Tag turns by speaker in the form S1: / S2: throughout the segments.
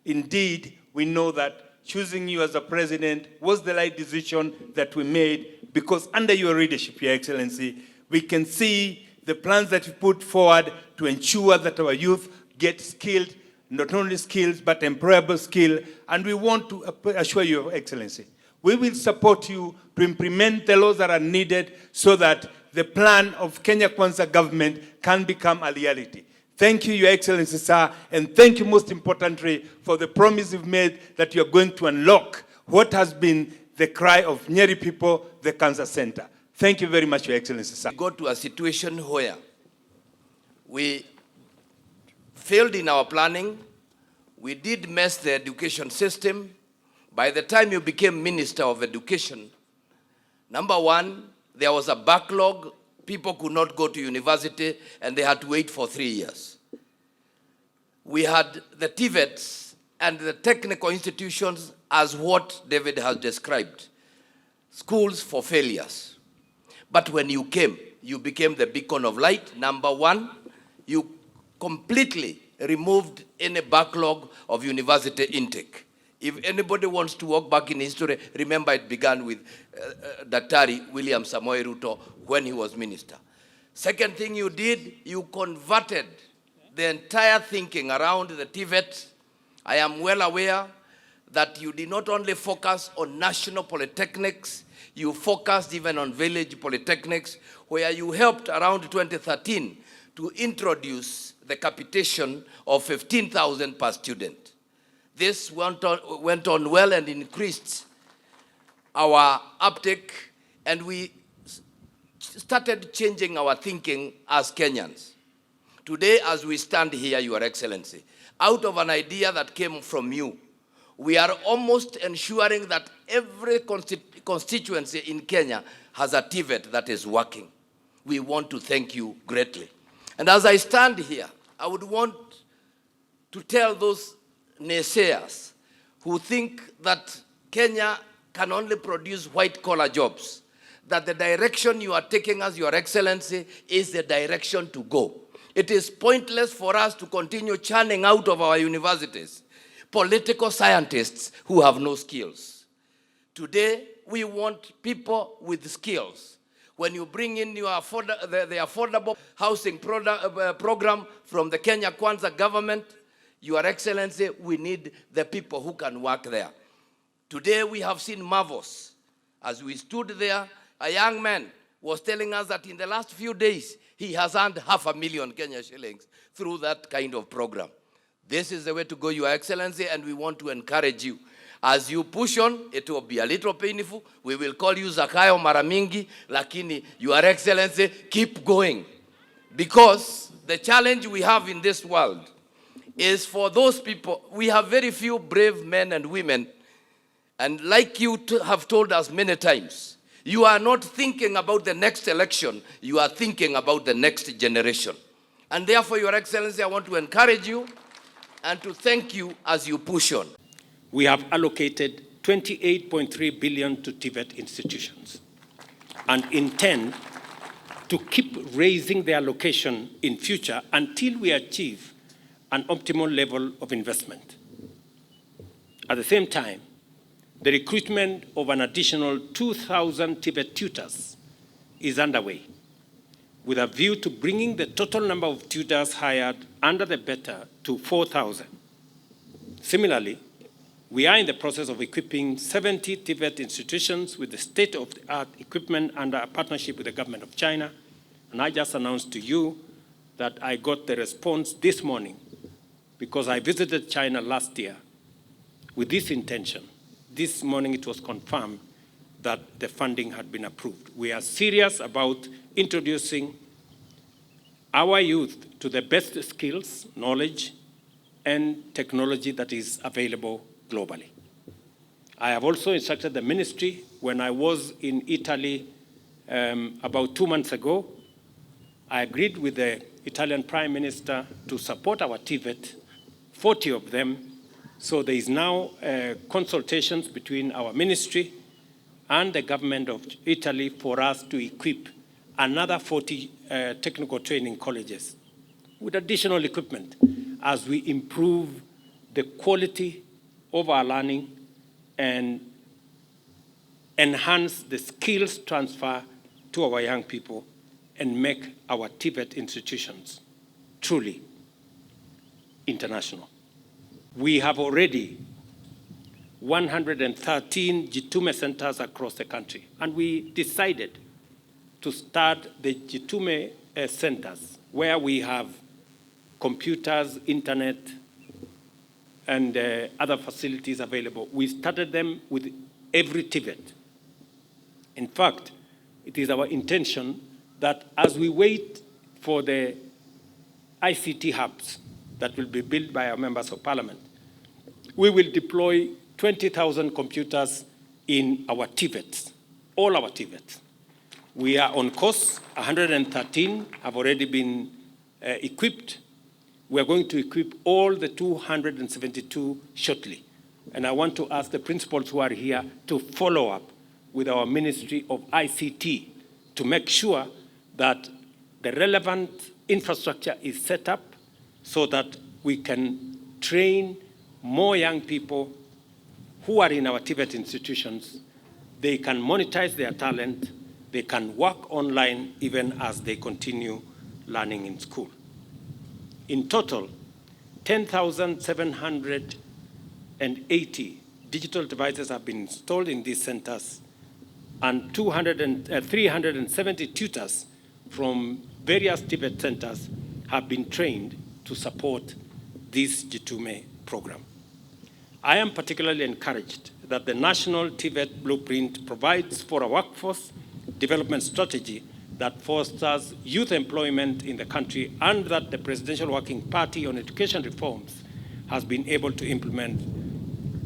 S1: indeed, we know that choosing you as a president was the right decision that we made, because under your leadership, Your Excellency, we can see the plans that you put forward to ensure that our youth get skilled, not only skills, but employable skill. And we want to assure you, Your Excellency, we will support you to implement the laws that are needed so that the plan of Kenya Kwanza government can become a reality. Thank you, Your Excellency, sir, and thank you most importantly for the promise you've made that you're going to unlock what has been the cry of Nyeri people, the cancer center. Thank you very much, Your Excellency, sir.
S2: We got to a situation where we failed in our planning. We did mess the education system. By the time you became Minister of Education, number one, there was a backlog. People could not go to university and they had to wait for 3 years. We had the TVETs and the technical institutions as what David has described, schools for failures. But when you came, you became the beacon of light. Number one, you completely removed any backlog of university intake. If anybody wants to walk back in history, remember it began with Daktari William Samoei Ruto when he was minister. Second thing you did, you converted the entire thinking around the TVET. I am well aware that you did not only focus on national polytechnics, you focused even on village polytechnics, where you helped around 2013 to introduce the capitation of 15,000 per student. This went on well and increased our uptake, and we started changing our thinking as Kenyans. Today, as we stand here, Your Excellency, out of an idea that came from you, we are almost ensuring that every constituency in Kenya has a TVET that is working. We want to thank you greatly. And as I stand here, I would want to tell those naysayers who think that Kenya can only produce white-collar jobs, that the direction you are taking us, Your Excellency, is the direction to go. It is pointless for us to continue churning out of our universities political scientists who have no skills. Today, we want people with skills. When you bring in your the affordable housing program from the Kenya Kwanza government, Your Excellency, we need the people who can work there. Today we have seen marvels. As we stood there, a young man was telling us that in the last few days, he has earned 500,000 Kenya shillings through that kind of program. This is the way to go, Your Excellency, and we want to encourage you. As you push on, it will be a little painful. We will call you Zakayo Maramingi, lakini, Your Excellency, keep going. Because the challenge we have in this world is for those people. We have very few brave men and women, and like you have told us many times, you are not thinking about the next election, you are thinking about the next generation. And therefore, Your Excellency, I want to encourage you and to thank you as you push on.
S3: We have allocated 28.3 billion to TVET institutions and intend to keep raising the allocation in future until we achieve an optimal level of investment. At the same time, the recruitment of an additional 2,000 TVET tutors is underway, with a view to bringing the total number of tutors hired under the BETA to 4,000. Similarly, we are in the process of equipping 70 TVET institutions with the state-of-the-art equipment under a partnership with the government of China. And I just announced to you that I got the response this morning because I visited China last year with this intention. This morning it was confirmed that the funding had been approved. We are serious about introducing our youth to the best skills, knowledge, and technology that is available globally. I have also instructed the ministry. When I was in Italy about 2 months ago, I agreed with the Italian Prime Minister to support our TVET, 40 of them. So there is now consultations between our ministry and the government of Italy for us to equip another 40 technical training colleges with additional equipment as we improve the quality of our learning and enhance the skills transfer to our young people and make our TVET institutions truly international. We have already 113 Jitume centers across the country, and we decided to start the Jitume centers where we have computers, internet, and other facilities available. We started them with every TVET. In fact, it is our intention that as we wait for the ICT hubs that will be built by our members of parliament, we will deploy 20,000 computers in our TVETs, all our TVETs. We are on course. 113 have already been equipped. We are going to equip all the 272 shortly. And I want to ask the principals who are here to follow up with our Ministry of ICT to make sure that the relevant infrastructure is set up so that we can train more young people who are in our TVET institutions. They can monetize their talent. They can work online even as they continue learning in school. In total, 10,780 digital devices have been installed in these centers, and 370 tutors from various TVET centers have been trained to support this Jitume program. I am particularly encouraged that the National TVET Blueprint provides for a workforce development strategy that fosters youth employment in the country, and that the Presidential Working Party on Education Reforms has been able to implement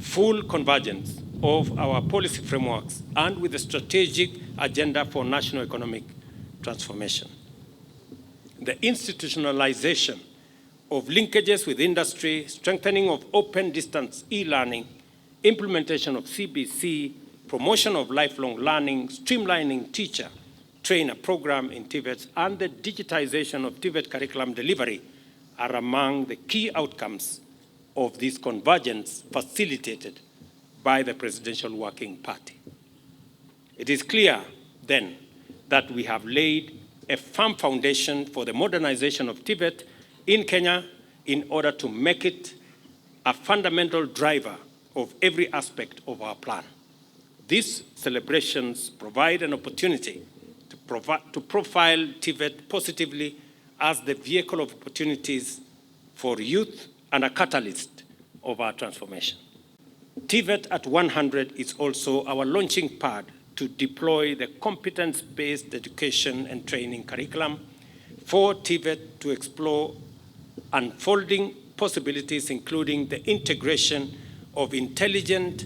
S3: full convergence of our policy frameworks and with a strategic agenda for national economic transformation. The institutionalization of linkages with industry, strengthening of open distance e-learning, implementation of CBC, promotion of lifelong learning, streamlining teacher-trainer program in TVET, and the digitization of TVET curriculum delivery are among the key outcomes of this convergence facilitated by the Presidential Working Party. It is clear, then, that we have laid a firm foundation for the modernization of TVET in Kenya in order to make it a fundamental driver of every aspect of our plan. These celebrations provide an opportunity to profile TVET positively as the vehicle of opportunities for youth and a catalyst of our transformation. TVET at 100 is also our launching pad to deploy the competence-based education and training curriculum for TVET to explore unfolding possibilities, including the integration of intelligent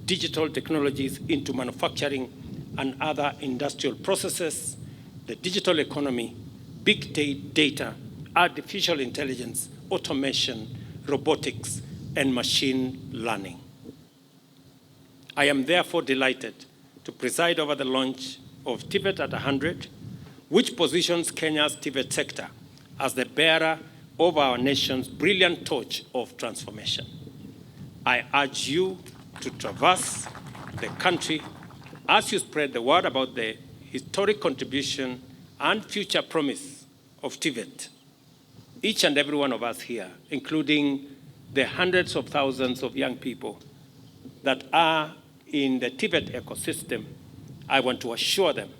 S3: digital technologies into manufacturing and other industrial processes, the digital economy, big data, artificial intelligence, automation, robotics, and machine learning. I am therefore delighted to preside over the launch of TVET at 100, which positions Kenya's TVET sector as the bearer of our nation's brilliant torch of transformation. I urge you to traverse the country as you spread the word about the historic contribution and future promise of TVET. Each and every one of us here, including the hundreds of thousands of young people that are in the TVET ecosystem, I want to assure them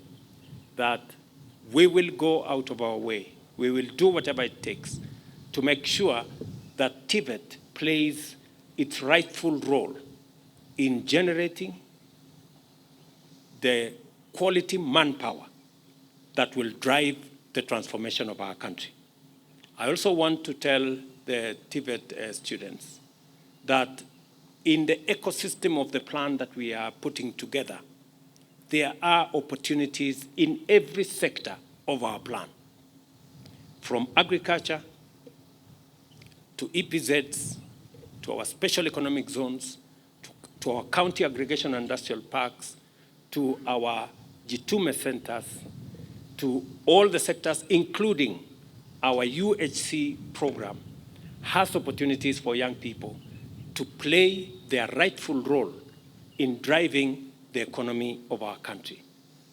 S3: that we will go out of our way. We will do whatever it takes to make sure that TVET plays its rightful role in generating the quality manpower that will drive the transformation of our country. I also want to tell the TVET students that in the ecosystem of the plan that we are putting together, there are opportunities in every sector of our plan, from agriculture to EPZs, to our special economic zones, to our county aggregation and industrial parks, to our Jitume centers, to all the sectors, including our UHC program, has opportunities for young people to play their rightful role in driving the economy of our country.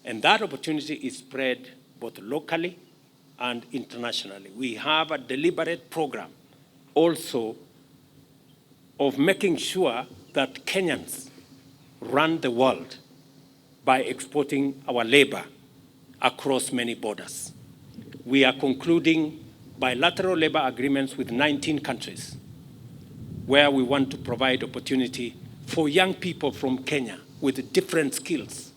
S3: And that opportunity is spread both locally and internationally. We have a deliberate program also of making sure that Kenyans run the world by exporting our labor across many borders. We are concluding bilateral labor agreements with 19 countries where we want to provide opportunity for young people from Kenya with different skills.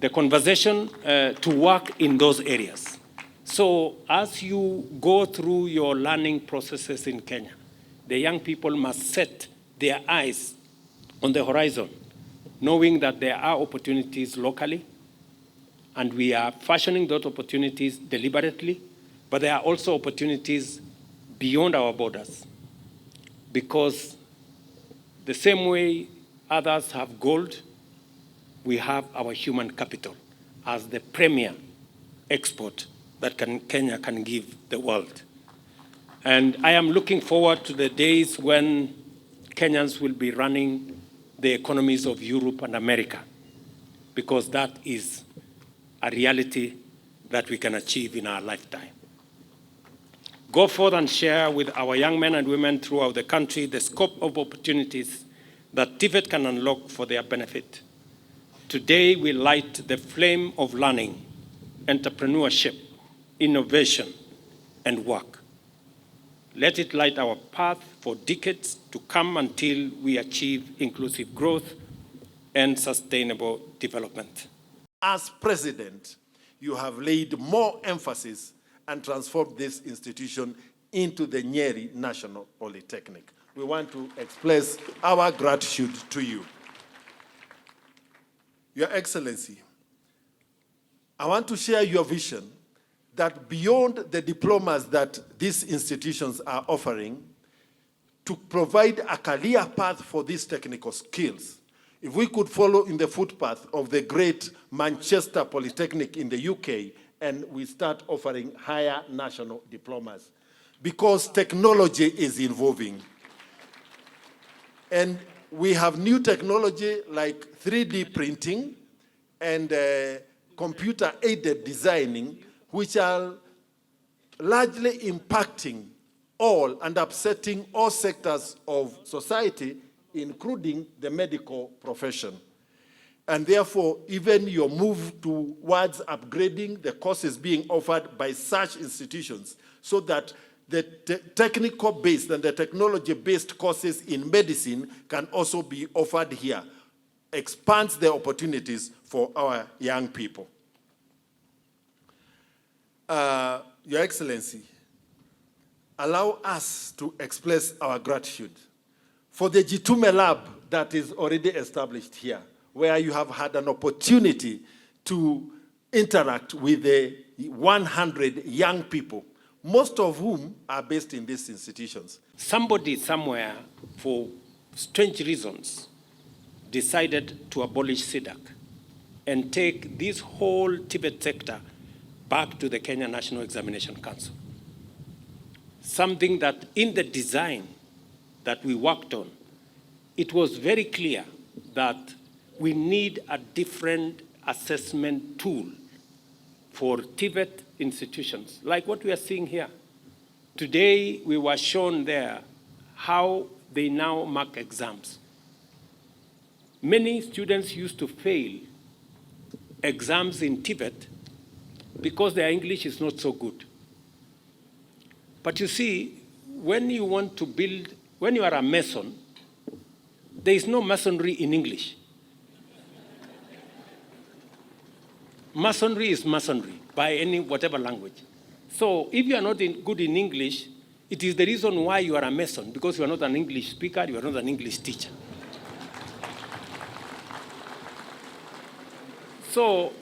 S3: The conversation to work in those areas. So as you go through your learning processes in Kenya, the young people must set their eyes on the horizon, knowing that there are opportunities locally, and we are fashioning those opportunities deliberately, but there are also opportunities beyond our borders. Because the same way others have gold, we have our human capital as the premier export that Kenya can give the world. And I am looking forward to the days when Kenyans will be running the economies of Europe and America, because that is a reality that we can achieve in our lifetime. Go forth and share with our young men and women throughout the country the scope of opportunities that TVET can unlock for their benefit. Today, we light the flame of learning, entrepreneurship, innovation, and work. Let it light our path for decades to come until we achieve inclusive growth and sustainable development.
S4: As president, you have laid more emphasis and transformed this institution into the Nyeri National Polytechnic. We want to express our gratitude to you. Your Excellency, I want to share your vision that beyond the diplomas that these institutions are offering, to provide a career path for these technical skills, if we could follow in the footpath of the great Manchester Polytechnic in the UK, and we start offering higher national diplomas, because technology is evolving. And we have new technology like 3D printing and computer-aided designing, which are largely impacting all and upsetting all sectors of society, including the medical profession. And therefore, even your move towards upgrading the courses being offered by such institutions so that the technical-based and the technology-based courses in medicine can also be offered here, expands the opportunities for our young people. Your Excellency, allow us to express our gratitude for the Jitume Lab that is already established here, where you have had an opportunity to interact with the 100 young people, most of whom are based in these institutions.
S3: Somebody somewhere, for strange reasons, decided to abolish SIDAC and take this whole TVET sector back to the Kenya National Examination Council. Something that in the design that we worked on, it was very clear that we need a different assessment tool for TVET institutions, like what we are seeing here. Today, we were shown there how they now mark exams. Many students used to fail exams in TVET because their English is not so good. But you see, when you want to build, when you are a mason, there is no masonry in English. Masonry is masonry by any whatever language. So if you are not good in English, it is the reason why you are a mason, because you are not an English speaker, you are not an English teacher. So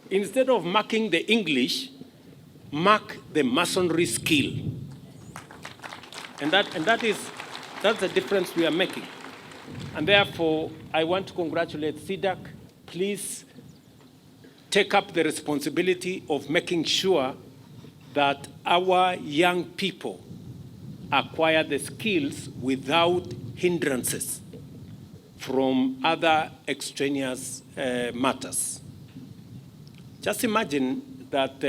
S3: instead of marking the English, mark the masonry skill. And that's the difference we are making. And therefore, I want to congratulate SIDAC. Please take up the responsibility of making sure that our young people acquire the skills without hindrances from other extraneous matters. Just imagine that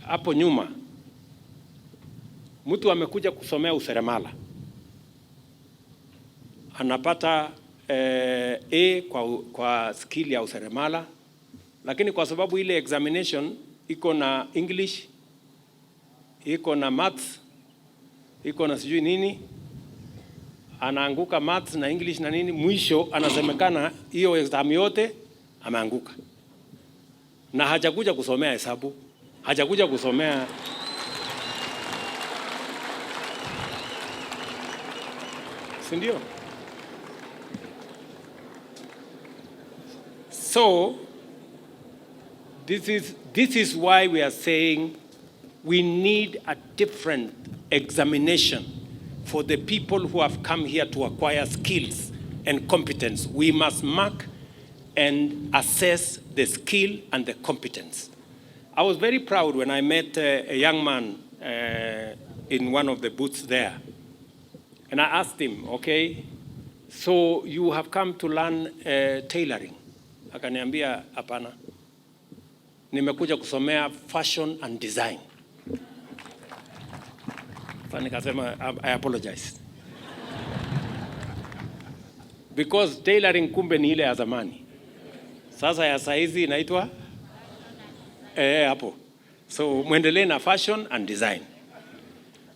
S3: hapo nyuma mtu amekuja kusomea useremala, anapata A kwa skill ya useremala, lakini kwa sababu ile examination iko na English, iko na maths, iko na sijui nini, anaanguka maths na English na nini, mwisho anasemekana hiyo exam yote ameanguka. Na hajakuja kusomea hesabu, hajakuja kusomea sindio? So this is why we are saying we need a different examination for the people who have come here to acquire skills and competence. We must mark and assess the skill and the competence. I was very proud when I met a young man in one of the booths there. And I asked him, okay, so you have come to learn tailoring. Akaniambia, hapana, nimekuja kusomea fashion and design. Nikasema, I apologize. Because tailoring kumbe ni ile ya zamani. Sasa ya saizi inaitwa hapo. So muendelee na fashion and design.